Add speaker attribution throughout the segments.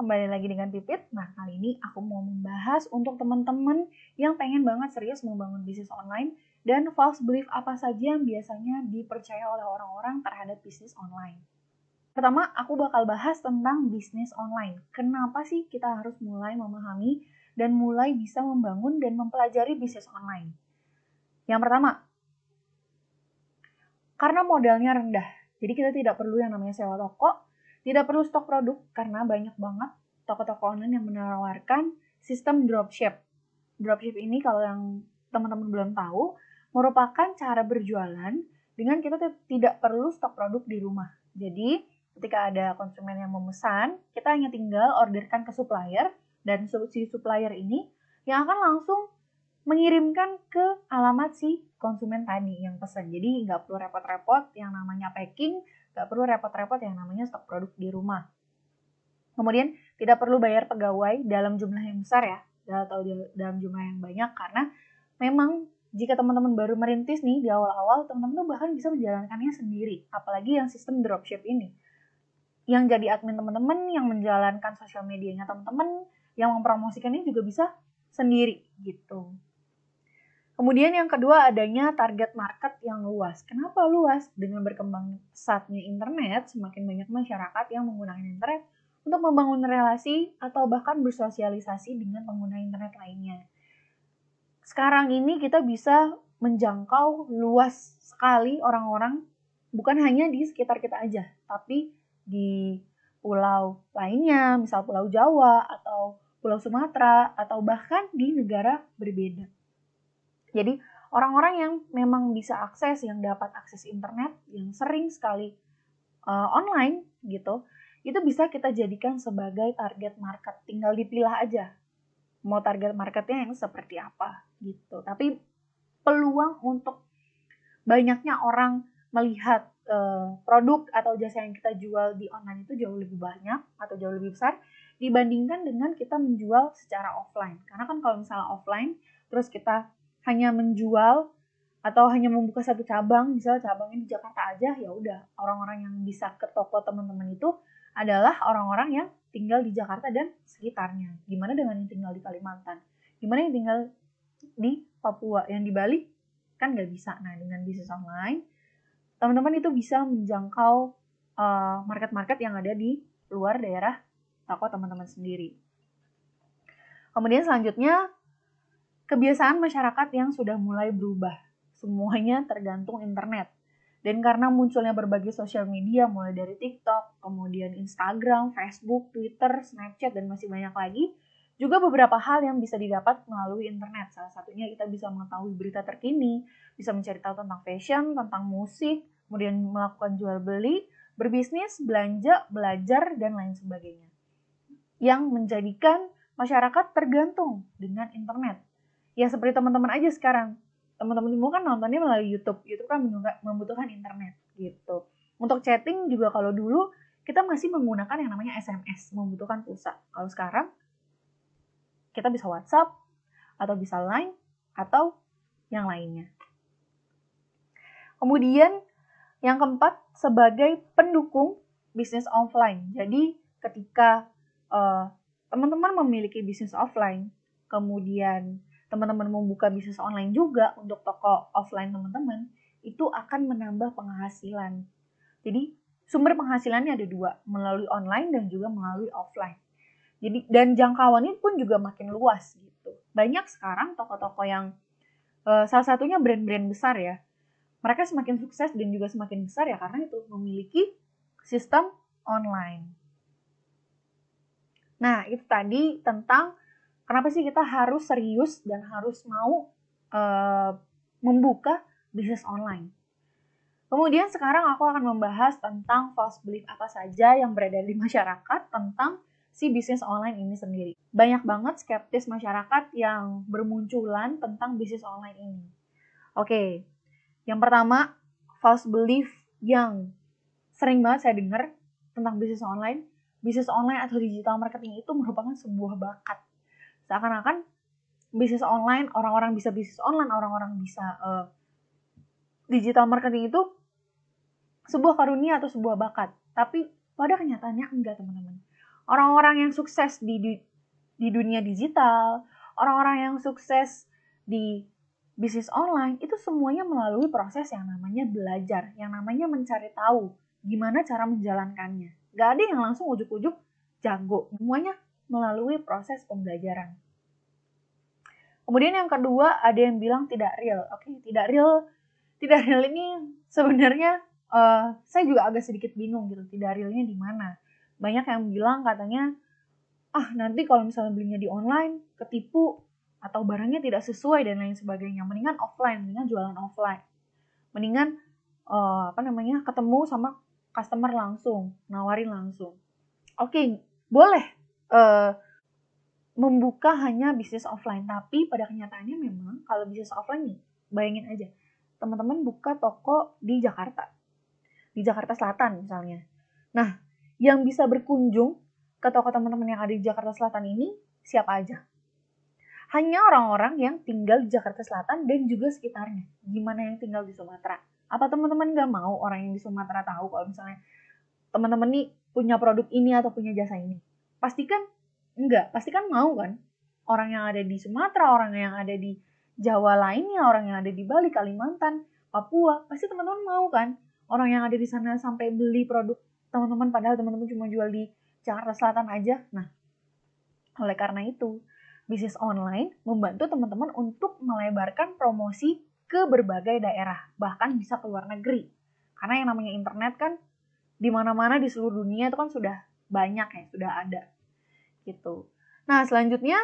Speaker 1: kembali lagi dengan Pipit. Nah, kali ini aku mau membahas untuk teman-teman yang pengen banget serius membangun bisnis online dan false belief apa saja yang biasanya dipercaya oleh orang-orang terhadap bisnis online. Pertama, aku bakal bahas tentang bisnis online. Kenapa sih kita harus mulai memahami dan mulai bisa membangun dan mempelajari bisnis online? Yang pertama, karena modalnya rendah. Jadi kita tidak perlu yang namanya sewa toko, tidak perlu stok produk karena banyak banget toko-toko online yang menawarkan sistem dropship. Dropship ini kalau yang teman-teman belum tahu, merupakan cara berjualan dengan kita tidak perlu stok produk di rumah. Jadi ketika ada konsumen yang memesan, kita hanya tinggal orderkan ke supplier dan si supplier ini yang akan langsung mengirimkan ke alamat si konsumen tadi yang pesan. Jadi nggak perlu repot-repot yang namanya packing, nggak perlu repot-repot yang namanya stok produk di rumah. Kemudian tidak perlu bayar pegawai dalam jumlah yang besar ya, atau dalam jumlah yang banyak, karena memang jika teman-teman baru merintis nih di awal-awal, teman-teman tuh bahkan bisa menjalankannya sendiri, apalagi yang sistem dropship ini. Yang jadi admin teman-teman, yang menjalankan sosial medianya teman-teman, yang mempromosikannya juga bisa sendiri gitu. Kemudian yang kedua adanya target market yang luas. Kenapa luas? Dengan berkembang pesatnya internet, semakin banyak masyarakat yang menggunakan internet untuk membangun relasi atau bahkan bersosialisasi dengan pengguna internet lainnya. Sekarang ini kita bisa menjangkau luas sekali orang-orang, bukan hanya di sekitar kita aja, tapi di pulau lainnya, misal Pulau Jawa atau Pulau Sumatera, atau bahkan di negara berbeda. Jadi orang-orang yang memang bisa akses, yang dapat akses internet, yang sering sekali online gitu, itu bisa kita jadikan sebagai target market. Tinggal dipilah aja mau target marketnya yang seperti apa gitu. Tapi peluang untuk banyaknya orang melihat produk atau jasa yang kita jual di online itu jauh lebih banyak atau jauh lebih besar dibandingkan dengan kita menjual secara offline. Karena kan kalau misalnya offline terus kita hanya menjual atau hanya membuka satu cabang, misalnya cabangnya di Jakarta aja, ya udah orang-orang yang bisa ke toko teman-teman itu adalah orang-orang yang tinggal di Jakarta dan sekitarnya. Gimana dengan yang tinggal di Kalimantan? Gimana yang tinggal di Papua? Yang di Bali? Kan nggak bisa. Nah, dengan bisnis online, teman-teman itu bisa menjangkau market-market yang ada di luar daerah toko teman-teman sendiri. Kemudian selanjutnya, kebiasaan masyarakat yang sudah mulai berubah. Semuanya tergantung internet. Dan karena munculnya berbagai sosial media, mulai dari TikTok, kemudian Instagram, Facebook, Twitter, Snapchat, dan masih banyak lagi, juga beberapa hal yang bisa didapat melalui internet. Salah satunya kita bisa mengetahui berita terkini, bisa mencari tahu tentang fashion, tentang musik, kemudian melakukan jual beli, berbisnis, belanja, belajar, dan lain sebagainya. Yang menjadikan masyarakat tergantung dengan internet. Ya seperti teman-teman aja sekarang. Teman-teman semua kan nontonnya melalui YouTube. YouTube kan membutuhkan internet gitu. Untuk chatting juga kalau dulu kita masih menggunakan yang namanya SMS, membutuhkan pulsa. Kalau sekarang kita bisa WhatsApp atau bisa Line atau yang lainnya. Kemudian yang keempat, sebagai pendukung bisnis offline. Jadi ketika teman-teman memiliki bisnis offline, kemudian teman-teman membuka bisnis online juga untuk toko offline teman-teman, itu akan menambah penghasilan. Jadi sumber penghasilannya ada dua, melalui online dan juga melalui offline. Jadi dan jangkauannya pun juga makin luas gitu. Banyak sekarang toko-toko yang salah satunya brand-brand besar ya. Mereka semakin sukses dan juga semakin besar ya karena itu memiliki sistem online. Nah, itu tadi tentang kenapa sih kita harus serius dan harus mau membuka bisnis online. Kemudian sekarang aku akan membahas tentang false belief apa saja yang beredar di masyarakat tentang si bisnis online ini sendiri. Banyak banget skeptis masyarakat yang bermunculan tentang bisnis online ini. Oke, yang pertama, false belief yang sering banget saya dengar tentang bisnis online. Bisnis online atau digital marketing itu merupakan sebuah bakat. Seakan-akan bisnis online, orang-orang bisa bisnis online, orang-orang bisa digital marketing itu sebuah karunia atau sebuah bakat. Tapi pada kenyataannya enggak, teman-teman. Orang-orang yang sukses di dunia digital, orang-orang yang sukses di bisnis online, itu semuanya melalui proses yang namanya belajar, yang namanya mencari tahu gimana cara menjalankannya. Gak ada yang langsung ujuk-ujuk jago, semuanya melalui proses pembelajaran. Kemudian yang kedua, ada yang bilang tidak real. Oke, tidak real ini sebenarnya saya juga agak sedikit bingung gitu, tidak realnya di mana. Banyak yang bilang katanya, nanti kalau misalnya belinya di online, ketipu, atau barangnya tidak sesuai dan lain sebagainya. Mendingan offline, mendingan jualan offline. Mendingan ketemu sama customer langsung, nawarin langsung. Oke, boleh membuka hanya bisnis offline, tapi pada kenyataannya memang kalau bisnis offline nih, bayangin aja, teman-teman buka toko di Jakarta Selatan misalnya. Nah, yang bisa berkunjung ke toko teman-teman yang ada di Jakarta Selatan ini siapa aja? Hanya orang-orang yang tinggal di Jakarta Selatan dan juga sekitarnya. Gimana yang tinggal di Sumatera? Apa teman-teman gak mau orang yang di Sumatera tahu kalau misalnya teman-teman nih punya produk ini atau punya jasa ini? Pastikan enggak, pastikan mau kan? Orang yang ada di Sumatera, orang yang ada di Jawa lainnya, orang yang ada di Bali, Kalimantan, Papua, pasti teman-teman mau kan? Orang yang ada di sana sampai beli produk teman-teman padahal teman-teman cuma jual di Jakarta Selatan aja. Nah, oleh karena itu, bisnis online membantu teman-teman untuk melebarkan promosi ke berbagai daerah, bahkan bisa ke luar negeri. Karena yang namanya internet kan di mana-mana di seluruh dunia itu kan sudah banyak ya, sudah ada gitu. Nah, selanjutnya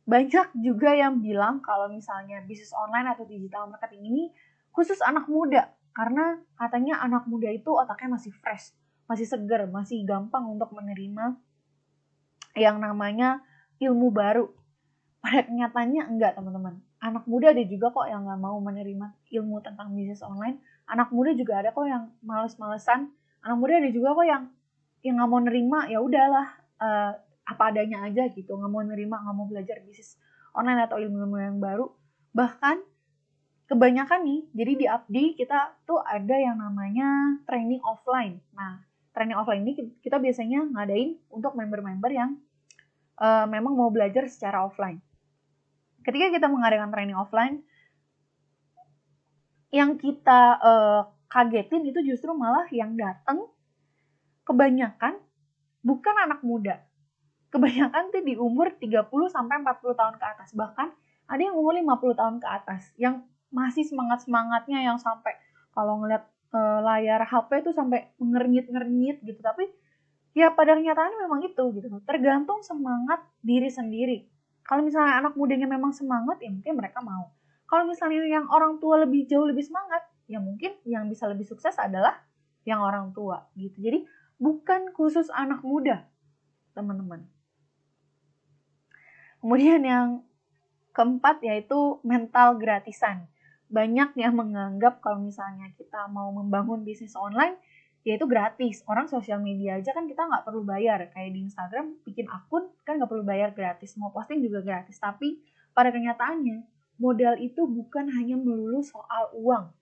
Speaker 1: banyak juga yang bilang kalau misalnya bisnis online atau digital marketing ini khusus anak muda, karena katanya anak muda itu otaknya masih fresh, masih seger, masih gampang untuk menerima yang namanya ilmu baru. Pada kenyataannya enggak, teman-teman. Anak muda ada juga kok yang nggak mau menerima ilmu tentang bisnis online. Anak muda juga ada kok yang males-malesan. Anak muda ada juga kok yang nggak mau nerima, ya udahlah apa adanya aja gitu, nggak mau nerima, nggak mau belajar bisnis online atau ilmu-ilmu yang baru. Bahkan kebanyakan nih, jadi di Abdi kita tuh ada yang namanya training offline. Nah, training offline ini kita biasanya ngadain untuk member-member yang memang mau belajar secara offline. Ketika kita mengadakan training offline, yang kita kagetin itu justru malah yang datang kebanyakan bukan anak muda. Kebanyakan tuh di umur 30 sampai 40 tahun ke atas. Bahkan ada yang umur 50 tahun ke atas yang masih semangat-semangatnya, yang sampai kalau ngeliat layar HP tuh sampai ngernyit-ngernyit gitu. Tapi ya pada kenyataannya memang itu gitu. Tergantung semangat diri sendiri. Kalau misalnya anak mudanya memang semangat, ya mungkin mereka mau. Kalau misalnya yang orang tua jauh lebih semangat, ya mungkin yang bisa lebih sukses adalah yang orang tua gitu. Jadi bukan khusus anak muda, teman-teman. Kemudian yang keempat yaitu mental gratisan. Banyak yang menganggap kalau misalnya kita mau membangun bisnis online, yaitu gratis. Orang sosial media aja kan kita nggak perlu bayar. Kayak di Instagram, bikin akun kan nggak perlu bayar, gratis. Mau posting juga gratis. Tapi pada kenyataannya, modal itu bukan hanya melulu soal uang.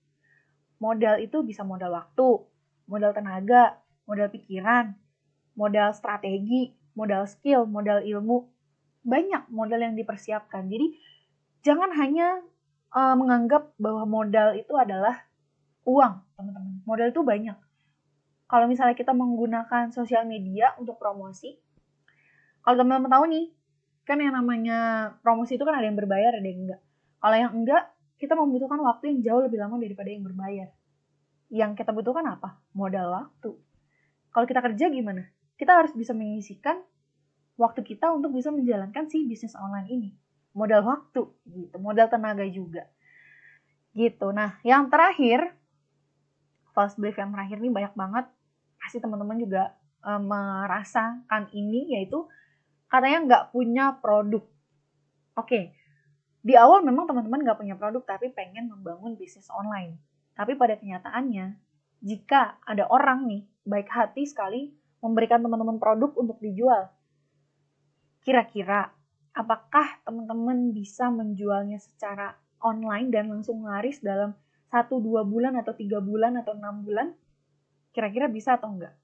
Speaker 1: Modal itu bisa modal waktu, modal tenaga, modal pikiran, modal strategi, modal skill, modal ilmu. Banyak modal yang dipersiapkan. Jadi jangan hanya menganggap bahwa modal itu adalah uang, teman-teman. Modal itu banyak. Kalau misalnya kita menggunakan sosial media untuk promosi, kalau teman-teman tahu nih, kan yang namanya promosi itu kan ada yang berbayar, ada yang enggak. Kalau yang enggak, kita membutuhkan waktu yang jauh lebih lama daripada yang berbayar. Yang kita butuhkan apa? Modal waktu. Kalau kita kerja gimana? Kita harus bisa menyisihkan waktu kita untuk bisa menjalankan si bisnis online ini. Modal waktu, gitu. Modal tenaga juga. Gitu. Nah, yang terakhir, false belief yang terakhir ini banyak banget. Pasti teman-teman juga merasakan ini, yaitu katanya nggak punya produk. Oke, di awal memang teman-teman nggak punya produk, tapi pengen membangun bisnis online. Tapi pada kenyataannya, jika ada orang nih, baik hati sekali, memberikan teman-teman produk untuk dijual, kira-kira apakah teman-teman bisa menjualnya secara online dan langsung laris dalam 1-2 bulan atau 3 bulan atau 6 bulan? Kira-kira bisa atau enggak?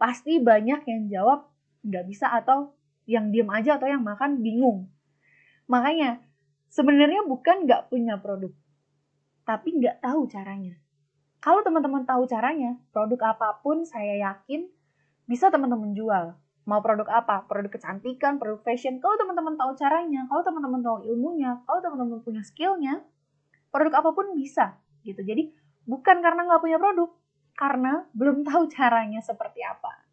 Speaker 1: pasti banyak yang jawab nggak bisa, atau yang diem aja, atau yang makan bingung. Makanya sebenarnya bukan nggak punya produk, tapi nggak tahu caranya. Kalau teman-teman tahu caranya, produk apapun saya yakin bisa teman-teman jual. Mau produk apa? Produk kecantikan, produk fashion. Kalau teman-teman tahu caranya, kalau teman-teman tahu ilmunya, kalau teman-teman punya skillnya, produk apapun bisa gitu. Jadi bukan karena nggak punya produk, karena belum tahu caranya seperti apa.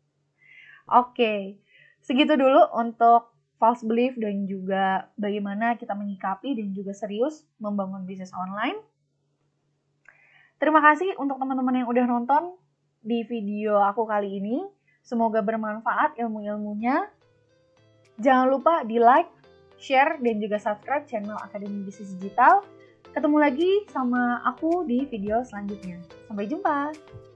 Speaker 1: Oke, segitu dulu untuk false belief dan juga bagaimana kita menyikapi dan juga serius membangun bisnis online. Terima kasih untuk teman-teman yang udah nonton di video aku kali ini. Semoga bermanfaat ilmu-ilmunya. Jangan lupa di like, share, dan juga subscribe channel Akademi Bisnis Digital. Ketemu lagi sama aku di video selanjutnya. Sampai jumpa!